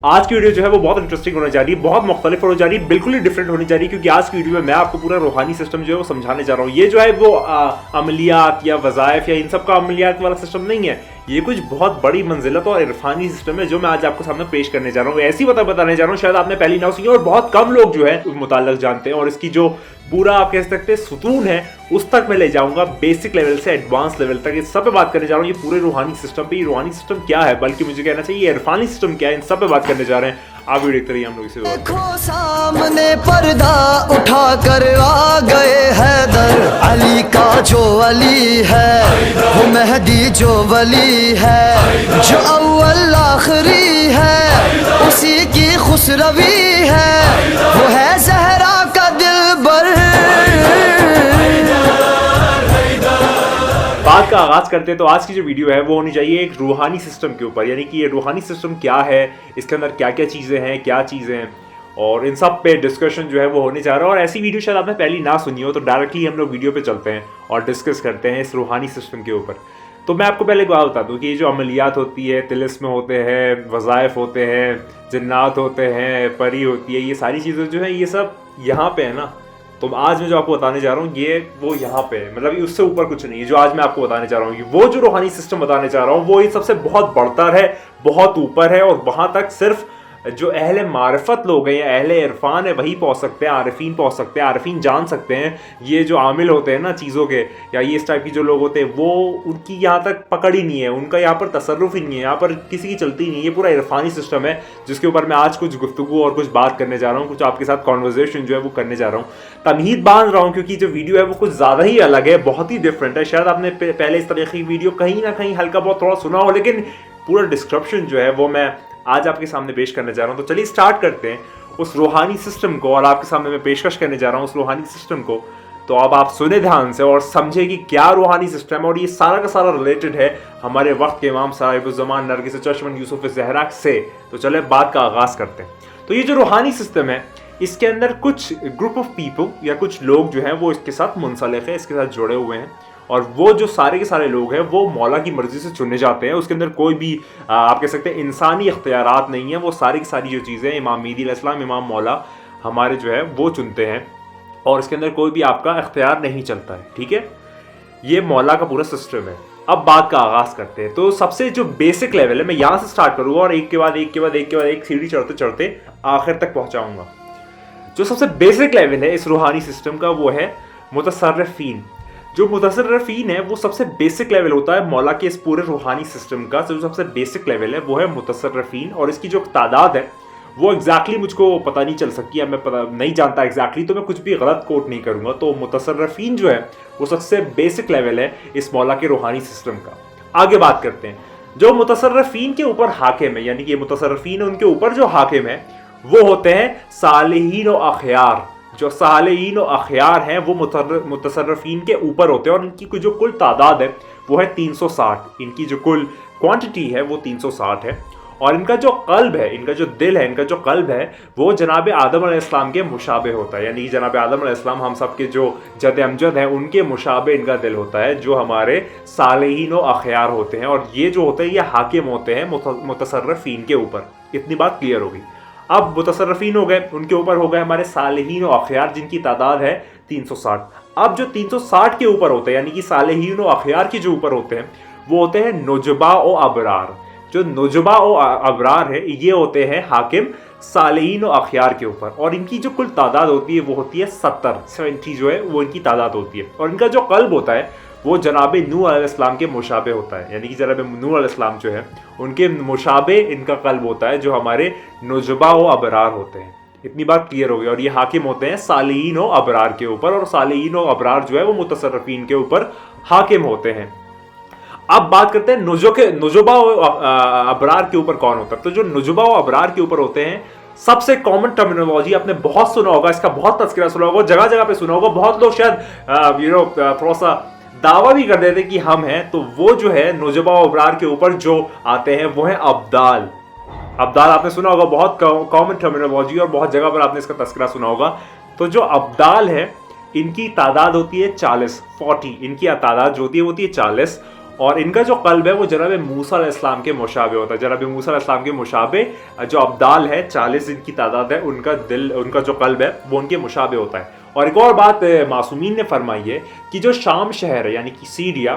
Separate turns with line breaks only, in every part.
आज की वीडियो जो है वो बहुत इंटरेस्टिंग होने जा रही है, बहुत मुख्तलिफ होने जा रही है, बिल्कुल ही डिफरेंट होने जा रही है। क्योंकि आज की वीडियो में मैं आपको पूरा रूहानी सिस्टम जो है वो समझाने जा रहा हूँ। ये जो है वो अमलियात या वज़ाइफ या इन सब का अमलियात वाला सिस्टम नहीं है। ये कुछ बहुत बड़ी मंजिलत और इरफानी सिस्टम है जो मैं आज आपको सामने पेश करने जा रहा हूँ। ऐसी बताने जा रहा हूँ, शायद आपने पहली ना सुनी और बहुत कम लोग जो है मुताल्लिक जानते हैं। और इसकी जो पूरा आप कह सकते हैं सुतून है उस तक मैं ले जाऊंगा, बेसिक लेवल से एडवांस लेवल तक। इस सब पे बात करने जा रहा हूँ। ये पूरे रूहानी सिस्टम पे, रूहानी सिस्टम क्या है, बल्कि मुझे कहना चाहिए इरफानी सिस्टम क्या है, इन सब पे बात करने जा रहे हैं। आप वीडियो देखते रहिए, हम लोग इसे
देखो सामने पर्दा उठा कर आ गए हैदर अली का जो अली है, वो मेहदी जो वली है, जो अव्वल आखिरी है, उसी की खुसरवी है, वो है ज़हरा का दिलबर।
बात का आगाज करते हैं। तो आज की जो वीडियो है वो होनी चाहिए एक रूहानी सिस्टम के ऊपर, यानी कि ये रूहानी सिस्टम क्या है, इसके अंदर क्या क्या चीज़ें हैं, क्या चीज़ें हैं, और इन सब पे डिस्कशन जो है वो होने जा रहा है। और ऐसी वीडियो शायद आपने पहली ना सुनी हो, तो डायरेक्टली हम लोग वीडियो पे चलते हैं और डिस्कस करते हैं इस रूहानी सिस्टम के ऊपर। तो मैं आपको पहले एक बात बता दूं कि ये जो अमलियात होती है, तिलिस्म होते हैं, वज़ाइफ होते हैं, जिन्नात होते हैं, परी होती है, ये सारी चीज़ें जो है ये सब यहाँ पे है ना। तो आज मैं जो आपको बताने जा रहा हूँ ये वो यहाँ पे है, मतलब उससे ऊपर कुछ नहीं है। जो आज मैं आपको बताने जा रहा हूँ वो जो रूहानी सिस्टम बताने जा रहा हूँ वो ये सबसे बहुत बढ़तर है, बहुत ऊपर है। और वहां तक सिर्फ जो अहले मारिफत लोग हैं या अहले इरफान है वही पहुंच सकते हैं, आरिफीन पहुंच सकते हैं, आरिफीन जान सकते हैं। ये जो आमिल होते हैं ना चीज़ों के, या ये इस टाइप की जो लोग होते हैं, वो उनकी यहाँ तक पकड़ ही नहीं है, उनका यहाँ पर तसर्रुफ ही नहीं है, यहाँ पर किसी की चलती नहीं है। ये पूरा इरफानी सिस्टम है जिसके ऊपर मैं आज कुछ गुफ्तगू और कुछ बात करने जा रहा हूँ, कुछ आपके साथ कॉन्वर्जेशन जो है वो करने जा रहा हूँ, तमहीद बांध रहा हूँ। क्योंकि जो वीडियो है वो कुछ ज़्यादा ही अलग है, बहुत ही डिफरेंट है। शायद आपने पहले इस तरह की वीडियो कहीं ना कहीं हल्का बहुत थोड़ा सुना हो, लेकिन पूरा डिस्क्रिप्शन जो है वो मैं आज आपके सामने पेश करने जा रहा हूं। तो चलिए स्टार्ट करते हैं उस रूहानी सिस्टम को, और आपके सामने मैं पेशकश करने जा रहा हूं उस रूहानी सिस्टम को। तो अब आप सुने ध्यान से और समझे कि क्या रूहानी सिस्टम है। और ये सारा का सारा रिलेटेड है हमारे वक्त के इमाम साहिब-उज़-ज़मान नरगिस चश्मन यूसुफ ज़हरा से। तो चले बात का आगाज करते हैं। तो ये जो रूहानी सिस्टम है इसके अंदर कुछ ग्रुप ऑफ पीपल या कुछ लोग जो हैं वो इसके साथ मुंसलिक है, इसके साथ जुड़े हुए हैं। और वो जो सारे के सारे लोग हैं वो मौला की मर्जी से चुने जाते हैं। उसके अंदर कोई भी आप कह सकते हैं इंसानी इख्तियारात नहीं है। वो सारी की सारी जो चीज़ें इमाम मेहदी अलैहिस्सलाम, इमाम मौला हमारे जो है वो चुनते हैं, और इसके अंदर कोई भी आपका इख्तियार नहीं चलता है। ठीक है, ये मौला का पूरा सिस्टम है। अब बात का आगाज करते हैं। तो सबसे जो बेसिक लेवल है मैं यहाँ से स्टार्ट करूँगा और एक के बाद एक के बाद एक के बाद एक सीढ़ी चढ़ते चढ़ते आखिर तक पहुँचाऊँगा। जो सबसे बेसिक लेवल है इस रूहानी सिस्टम का वो है मुतसर्रिफीन। जो मुतसर्रिफीन है वो सबसे बेसिक लेवल होता है मौला के इस पूरे रूहानी सिस्टम का। जो सबसे बेसिक लेवल है वो है मुतसर्रिफीन, और इसकी जो तादाद है वो एग्जैक्टली मुझको पता नहीं चल सकती है, मैं पता नहीं जानता एग्जैक्टली, तो मैं कुछ भी गलत कोट नहीं करूंगा। तो मुतसर्रिफीन जो है वो सबसे बेसिक लेवल है इस मौला के रूहानी सिस्टम का। आगे बात करते हैं। जो मुतसर्रिफीन के ऊपर हाकिम है, यानी कि मुतसर्रिफीन उनके ऊपर जो हाकिम है वो होते हैं सालिहीन और अखयार। जो सालिहीन और अखयार हैं वो मुतसर्रिफीन के ऊपर होते हैं, और इनकी जो कुल तादाद है वो है 360। इनकी जो कुल क्वांटिटी है वो 360 है। और इनका जो कल्ब है, इनका जो दिल है, इनका जो कल्ब है वो जनाब आदम अलैहिस्सलाम के मुशाबे होता है। यानी कि जनाब आदम अलैहिस्सलाम हम सब के जो जद अमजद हैं उनके मुशाबे इनका दिल होता है, जो हमारे सालिहीन और अखयार होते हैं। और ये जो होते हैं ये हाकिम होते हैं मुतसर्रिफीन के ऊपर। इतनी बात क्लियर होगी। अब मुतसर्रिफीन हो गए, उनके ऊपर हो गए हमारे सालिहीन और अखयार जिनकी तादाद है 360। अब जो 360 के ऊपर होते हैं, यानी कि सालिहीन और अखयार के जो ऊपर होते हैं वो होते हैं नुजबा और अबरार। जो नुजबा और अबरार है ये होते हैं हाकिम सालिहीन और अखयार के ऊपर, और इनकी जो कुल तादाद होती है वो होती है 70 जो है वो इनकी तादाद होती है। और इनका जो कल्ब होता है वो जनाब नूह अलैहिस्सलाम के मुशाबे होता है, यानी कि जनाब नूह अलैहिस्सलाम जो है उनके मुशाबे इनका कल्ब होता है, जो हमारे नुजबा व अबरार होते हैं। इतनी बात क्लियर हो गई। और ये हाकिम होते हैं सालिहीन व अबरार के ऊपर, और सालिहीन व अबरार जो है वो मुतसर्रिफीन के ऊपर हाकिम होते हैं। अब बात करते हैं नुजबा व अबरार के ऊपर कौन होता है। तो जो नुजबा व अबरार के ऊपर होते हैं, सबसे कॉमन टर्मिनोलॉजी आपने बहुत सुना होगा, इसका बहुत तज़किरा सुना होगा, जगह जगह पे सुना होगा। बहुत लोग शायद थोड़ा सा दावा भी कर देते कि हम हैं। तो वो जो है नुजबा व अबरार के ऊपर जो आते हैं वो है अब्दाल। अब्दाल आपने सुना होगा, बहुत कॉमन टर्मिनोलॉजी, और बहुत जगह पर आपने इसका तज़किरा सुना होगा। तो जो अब्दाल है इनकी तादाद होती है 40। इनकी तादाद जो होती है वो होती है 40। और इनका जो कल्ब है वो जनाब मूसा अलैहिस्सलाम के मुशाबे होता है। जनाब मूसा अलैहिस्सलाम के मुशाबे जो अब्दाल है, 40 इनकी तादाद है, उनका दिल, उनका जो कल्ब है वो उनके मुशाबे होता है। और एक और बात मासूमीन ने फरमाई है कि जो शाम शहर है यानी कि सीरिया,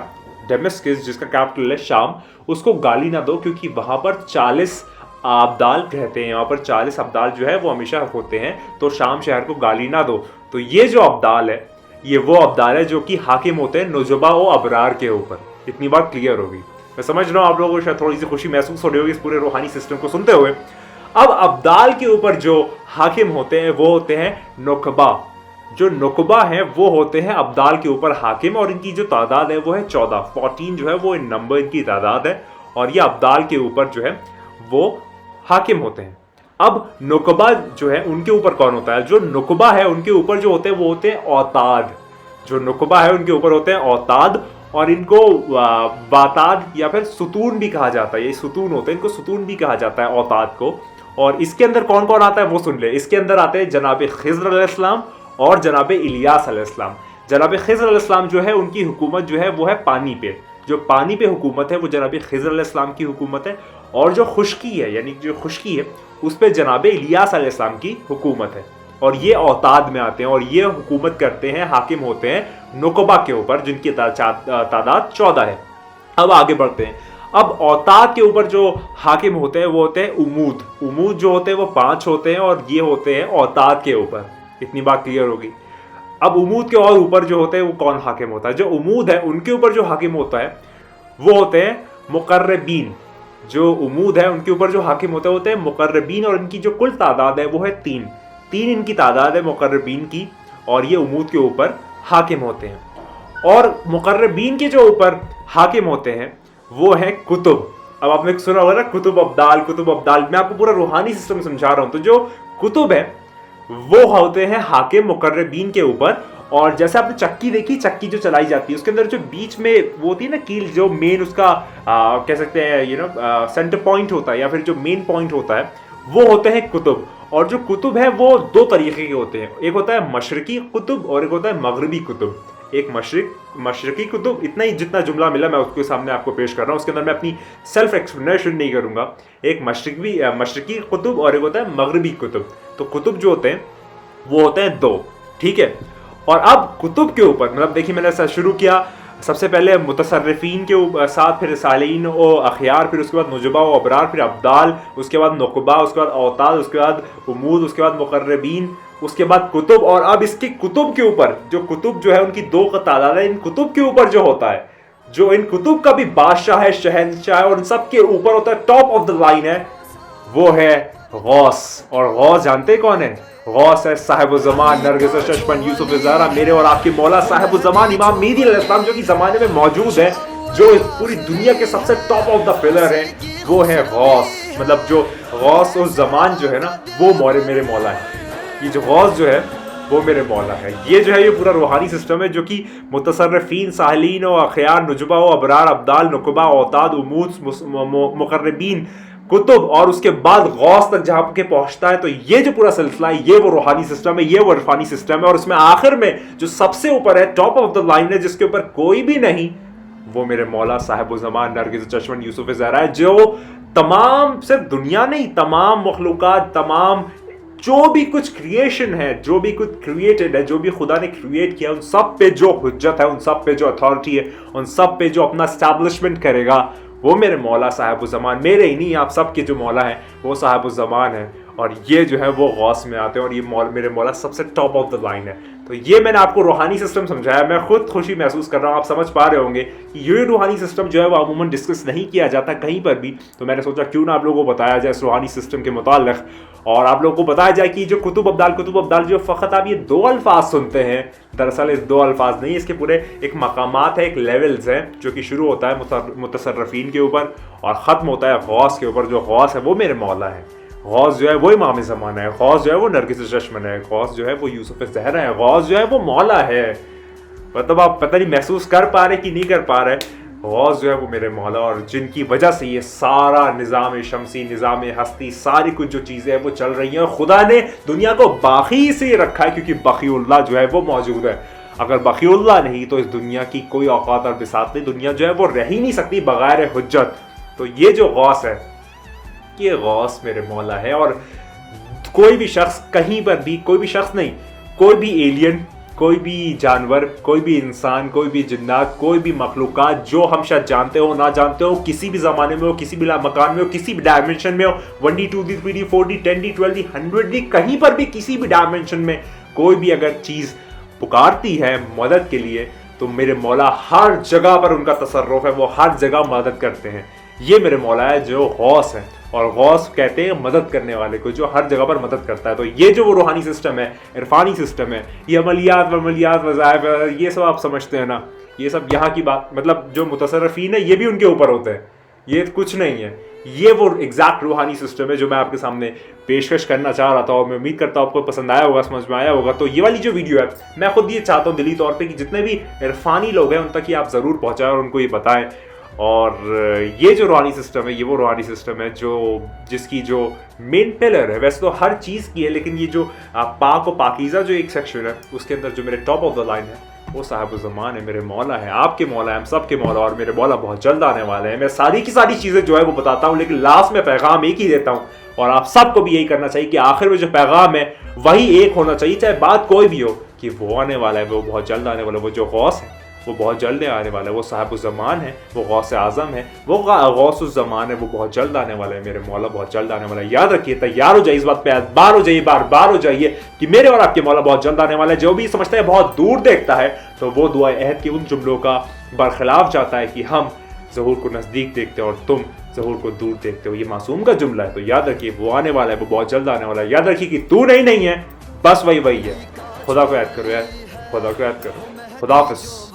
डेमस्कस जिसका कैपिटल है शाम, उसको गाली ना दो क्योंकि वहाँ पर 40 अब्दाल रहते हैं। वहाँ पर 40 अब्दाल जो है वो हमेशा होते हैं, तो शाम शहर को गाली ना दो। तो ये जो अब्दाल है ये वो अब्दाल है जो कि हाकिम होते हैं नुजबा व अबरार के ऊपर। इतनी बात क्लियर होगी। मैं समझ रहा हूँ आप लोगों को शायद थोड़ी सी खुशी महसूस हो रही होगी इस पूरे रूहानी सिस्टम को सुनते हुए। अब अब्दाल के ऊपर जो हाकिम होते हैं वो होते हैं नुकबा। जो नुकबा हैं वो होते हैं अब्दाल के ऊपर हाकिम, और इनकी जो तादाद है वो है 14 जो है वो इन नंबर इनकी तादाद है, और ये अब्दाल के ऊपर जो है वो हाकिम होते हैं। अब नुकबा जो है उनके ऊपर कौन होता है? जो नुकबा है उनके ऊपर जो होते हैं वो होते हैं औताद। जो नुकबा है उनके ऊपर होते हैं औताद, और इनको वाताद या फिर सुतून भी कहा जाता है। ये सुतून होते हैं, इनको सुतून भी कहा जाता है औताद को। और इसके अंदर कौन कौन आता है वो सुन ले। इसके अंदर आते हैं जनाब खिज़्र अलैहिस्सलाम और जनाब इलियास अलैहिस्सलाम। जनाब खिज़्र अलैहिस्सलाम जो है उनकी हुकूमत जो है वो है पानी पे। जो पानी पे हुकूमत है वो जनाब खिज़्र अलैहिस्सलाम की हुकूमत है, और जो खुश्की है यानी जो खुश्की है उस पर जनाब इलियास अलैहिस्सलाम की हुकूमत है। और ये औताद में आते हैं और ये हुकूमत करते हैं, हाकिम होते हैं नुकबा के ऊपर जिनकी तादाद 14 है। अब आगे बढ़ते हैं। अब औताद के ऊपर जो हाकिम होते हैं वो होते हैं उमूद। उमूद जो होते हैं वो 5 होते हैं, और ये होते हैं औताद के ऊपर। इतनी बात क्लियर होगी। अब उमूद के और ऊपर जो होते हैं वो कौन हाकिम होता है? जो उमूद है उनके ऊपर जो हाकिम होता है वो होते हैं मुकर्रबीन। जो उमूद है उनके ऊपर जो हाकिम होते हैं मुकर्रबीन, और इनकी जो कुल तादाद है वो है 3 इनकी तादाद है मुकर्रबीन की, और ये उमूद के ऊपर हाकिम होते हैं। और मुकर्रबीन के जो ऊपर हाकिम होते हैं वो है कुतुब। अब आपने सुना होगा ना कुतुब अब्दाल, कुतुब अब्दाल। मैं आपको पूरा रूहानी सिस्टम समझा रहा हूं। तो जो कुतुब है वो होते हैं हाकिम मुकर्रबीन के ऊपर। और जैसे आपने चक्की देखी, चक्की जो चलाई जाती है उसके अंदर जो बीच में वो होती है ना कील, जो मेन उसका कह सकते हैं सेंटर पॉइंट होता है या फिर जो मेन पॉइंट होता है, वो होते हैं कुतुब। और जो कुतुब है वो 2 तरीके के होते हैं। एक होता है मशरकी कुतुब और एक होता है मगरबी कुतुब। एक मशरकी कुतुब, इतना ही जितना जुमला मिला मैं उसके सामने आपको पेश कर रहा हूँ, उसके अंदर मैं अपनी सेल्फ एक्सप्लेनेशन नहीं करूंगा। एक मशरकी कुतुब और एक होता है मगरबी कुतुब। तो कुतुब जो होते हैं वो होते हैं 2, ठीक है। और अब कुतुब के ऊपर मतलब देखिए मैंने शुरू किया सबसे पहले मुतसर्रिफीन के साथ, फिर सालीन और अखियार, फिर उसके बाद नुजबा और अबरार, फिर अब्दाल, उसके बाद नुकबा, उसके बाद औताद, उसके बाद उमूद, उसके बाद मुकर्रबीन, उसके बाद कुतुब। और अब इसके कुतुब के ऊपर जो कुतुब जो है उनकी 2 का तादाद है। इन कुतुब के ऊपर जो होता है, जो इन कुतुब का भी बादशाह है, शहंशाह है, और इन सब के ऊपर होता है, टॉप ऑफ द लाइन है, वो है गौस। और गौस जानते कौन है? गौस है साहिब-उज़-ज़मान नरगिस चश्मन यूसुफ ज़हरा, मेरे और आपके मौला साहिब-उज़-ज़मान इमाम मेहदी अलैहिस्सलाम जो कि ज़माने में मौजूद है, जो इस पूरी दुनिया के सबसे टॉप ऑफ द पिलर है, वो है गौस। मतलब जो गौस उस ज़मान जो है ना वो मेरे मौला है। ये जो गौस जो है वो मेरे मौला है। ये जो है ये पूरा रूहानी सिस्टम है जो कि मुतसर्रिफीन, साहिलीन और अखियार, नुजबा और अबरार, अब्दाल, नुकबा, औताद, उमूद, मुकर्रबीन, कुतुब और उसके बाद गौस तक जहां के पहुंचता है। तो ये जो पूरा सिलसिला है ये वो रूहानी सिस्टम है, ये वो इरफानी सिस्टम है। और उसमें आखिर में जो सबसे ऊपर है, टॉप ऑफ द लाइन है, जिसके ऊपर कोई भी नहीं, वो मेरे मौला साहिब-उज़-ज़मान नरगिस चश्मन यूसुफ ज़हरा है, जो तमाम सिर्फ दुनिया नहीं, तमाम मखलूकात, तमाम जो भी कुछ क्रिएशन है, जो भी कुछ क्रिएटेड है, जो भी खुदा ने क्रिएट किया, उन सब पे जो हुज्जत है, उन सब पे जो अथॉरिटी है, उन सब पे जो अपना एस्टैब्लिशमेंट करेगा, वो मेरे मौला साहिब-उज़-ज़मान, मेरे ही नहीं आप सब के जो मौला हैं वो साहिब-उज़-ज़मान है। और ये जो है वो गौस में आते हैं, और ये मेरे मौला सबसे टॉप ऑफ द लाइन है। तो ये मैंने आपको रूहानी सिस्टम समझाया। मैं खुद खुशी महसूस कर रहा हूँ, आप समझ पा रहे होंगे कि ये रूहानी सिस्टम जो है वो अमूमन डिस्कस नहीं किया जाता कहीं पर भी। तो मैंने सोचा क्यों ना आप लोगों को बताया जाए इस रूहानी सिस्टम के मुताल्लिक़, और आप लोगों को बताया जाए कि जो कुतुब अब्दाल जो फ़कत आप ये 2 अल्फाज सुनते हैं, दरअसल इस 2 अल्फाज नहीं, इसके पूरे एक मकामात है, एक लेवल्स हैं, जो कि शुरू होता है मुतसर्रिफीन के ऊपर और ख़त्म होता है गौस के ऊपर। जो गौस है वो मेरे मौला है, गौस जो है वो इमाम ज़माना है, गौस जो है वो नरगिस चश्मन है, गौस जो है वो यूसुफ ज़हरा है, गौस जो है वो मौला है। मतलब आप पता नहीं महसूस कर पा रहे कि नहीं कर पा रहे, गौस जो है वो मेरे मौला, और जिनकी वजह से ये सारा निज़ाम शमसी, निज़ाम हस्ती, सारी कुछ जो चीज़ें हैं वो चल रही हैं। और खुदा ने दुनिया को बाकी से रखा है क्योंकि बखीउल्लाह जो है वो मौजूद है। अगर बखीउल्लाह नहीं तो इस दुनिया की कोई औकात और बिसात नहीं, दुनिया जो है वो रह ही नहीं सकती बगैर हुज्जत। तो ये जो गौस है, ये गौस मेरे मौला है। और कोई भी शख्स कहीं पर भी, कोई भी शख्स नहीं, कोई भी एलियन, कोई भी जानवर, कोई भी इंसान, कोई भी जिन्नात, कोई भी मखलूक़ात जो हम शायद जानते हो ना जानते हो, किसी भी ज़माने में हो, किसी भी मकान में हो, किसी भी डायमेंशन में हो, 1D 2D 3D 4D 10D 12D 100D, कहीं पर भी किसी भी डायमेंशन में कोई भी अगर चीज़ पुकारती है मदद के लिए, तो मेरे मौला हर जगह पर उनका तसर्रुफ है, वो हर जगह मदद करते हैं। ये मेरे मौला है जो गौस है, और गौस कहते हैं मदद करने वाले को, जो हर जगह पर मदद करता है। तो ये जो वो रूहानी सिस्टम है, इरफानी सिस्टम है, ये अमलियात वज़ाइफ, ये सब आप समझते हैं ना, ये सब यहाँ की बात, मतलब जो मुतसर्रिफीन है ये भी उनके ऊपर होते हैं, ये कुछ नहीं है। ये वो एग्जैक्ट रूहानी सिस्टम है जो मैं आपके सामने पेशकश करना चाह रहा था, और मैं उम्मीद करता हूँ आपको पसंद आया होगा, समझ में आया होगा। तो ये वाली जो वीडियो है, मैं खुद ये चाहता हूँ दिली तौर पे कि जितने भी इरफानी लोग हैं उन तक ये आप ज़रूर पहुँचाएं और उनको ये बताएं। और ये जो रूहानी सिस्टम है, ये वो रूहानी सिस्टम है जिसकी जो मेन पिलर है, वैसे तो हर चीज़ की है, लेकिन ये जो पाक और पाकीज़ा जो एक सेक्शन है, उसके अंदर जो मेरे टॉप ऑफ द लाइन है वो साहिब ज़मान है, मेरे मौला है, आपके मौला है, हम सब के मौला, और मेरे मौला बहुत जल्द आने वाले हैं। मैं सारी की सारी चीज़ें जो है वो बताता हूँ, लेकिन लास्ट में पैगाम एक ही देता हूँ, और आप सबको भी यही करना चाहिए कि आखिर में जो पैगाम है वही एक होना चाहिए, चाहे बात कोई भी हो, कि वो आने वाला है, वो बहुत जल्द आने वाला है, वो जो गौस है वो बहुत जल्द आने वाला है, वो साहिब ज़मान है, वो गौस आज़म है, वो गौस ज़मान है, वो बहुत जल्द आने वाला है, मेरे मौला बहुत जल्द आने वाला है। याद रखिए, तैयार हो जाइए इस बात पे, बार हो जाइए, बार हो जाइए कि मेरे और आपके मौला बहुत जल्द आने वाला है। जो भी समझता है बहुत दूर देखता है, तो वो दुआ अहद के उन जुमलों का बरखिलाफ जाता है कि हम ज़हूर को नज़दीक देखते हो और तुम ज़हूर को दूर देखते हो। ये मासूम का जुमला है। तो याद रखिए, वो आने वाला है, वो बहुत जल्द आने वाला है। याद रखिए कि तू नहीं है, बस वही है। खुदा को याद करो यार, खुदा को याद करो। खुदा हाफ़िज़।